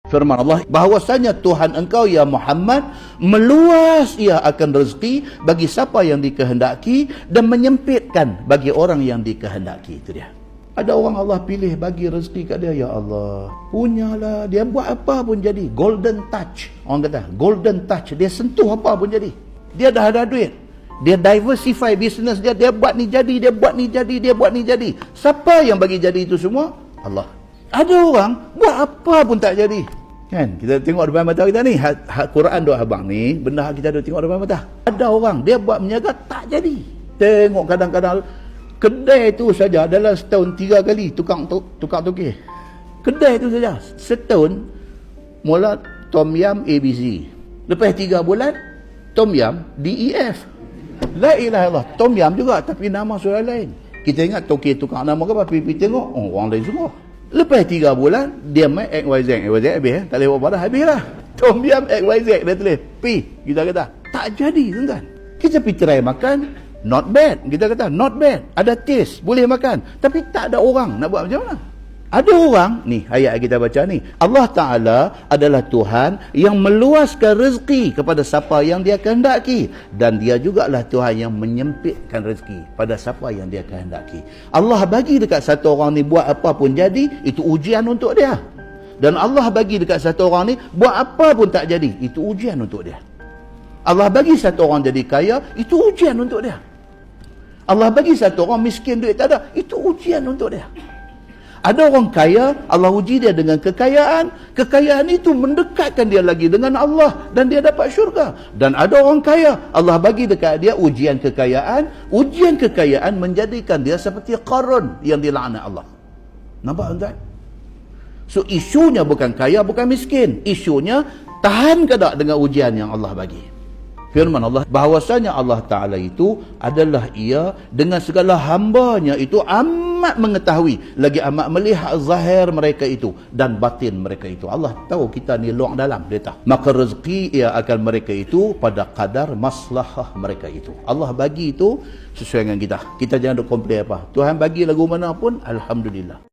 Firman Allah, bahwasanya Tuhan engkau ya Muhammad meluas ia akan rezeki bagi siapa yang dikehendaki dan menyempitkan bagi orang yang dikehendaki. Itu dia. Ada orang Allah pilih bagi rezeki kat dia, ya Allah, punyalah, dia buat apa pun jadi. Golden touch. Orang kata golden touch, dia sentuh apa pun jadi. Dia dah ada duit, dia diversify business dia, dia buat ni jadi, dia buat ni jadi, dia buat ni jadi. Siapa yang bagi jadi itu semua? Allah. Ada orang buat apa pun tak jadi. Kan? Kita tengok depan mata kita ni, Quran doa abang ni, benda kita ada tengok depan mata. Ada orang dia buat menjaga tak jadi. Tengok kadang-kadang kedai tu saja dalam setahun 3 kali tukang tukar. Kedai tu saja setahun mula Tom Yam ABC. Lepas 3 bulan Tom Yam DEF. La ilaha illallah. Tom Yam juga tapi nama surah lain. Kita ingat toki tukar nama ke apa, pergi tengok orang lain semua. Lepas 3 bulan dia main XYZ habis, tak boleh buat dah, habis lah. Tom Yam XYZ dia tulis P, kita kata tak jadi tuan-tuan. Kita pergi try makan, not bad, kita kata not bad, ada taste, boleh makan, tapi tak ada orang nak buat macam mana. Ada orang ni, ayat kita baca ni, Allah Ta'ala adalah Tuhan yang meluaskan rezeki kepada siapa yang dia kehendaki, dan dia jugalah Tuhan yang menyempitkan rezeki pada siapa yang dia kehendaki. Allah bagi dekat satu orang ni buat apa pun jadi, itu ujian untuk dia. Dan Allah bagi dekat satu orang ni buat apa pun tak jadi, itu ujian untuk dia. Allah bagi satu orang jadi kaya, itu ujian untuk dia. Allah bagi satu orang miskin, duit tak ada, itu ujian untuk dia. Ada orang kaya, Allah uji dia dengan kekayaan. Kekayaan itu mendekatkan dia lagi dengan Allah dan dia dapat syurga. Dan ada orang kaya, Allah bagi dekat dia ujian kekayaan. Ujian kekayaan menjadikan dia seperti Qarun yang dilaknat Allah. Nampak tuan? So isunya bukan kaya, bukan miskin. Isunya tahan ke tak dengan ujian yang Allah bagi. Firman Allah, bahwasanya Allah Ta'ala itu adalah ia dengan segala hambanya itu amat mengetahui, lagi amat melihat zahir mereka itu dan batin mereka itu. Allah tahu kita ni luar dalam, dia tahu. Maka rezeki ia akan mereka itu pada kadar maslahah mereka itu. Allah bagi itu sesuai dengan kita. Kita jangan duk komplain apa. Tuhan bagi lagu mana pun, Alhamdulillah.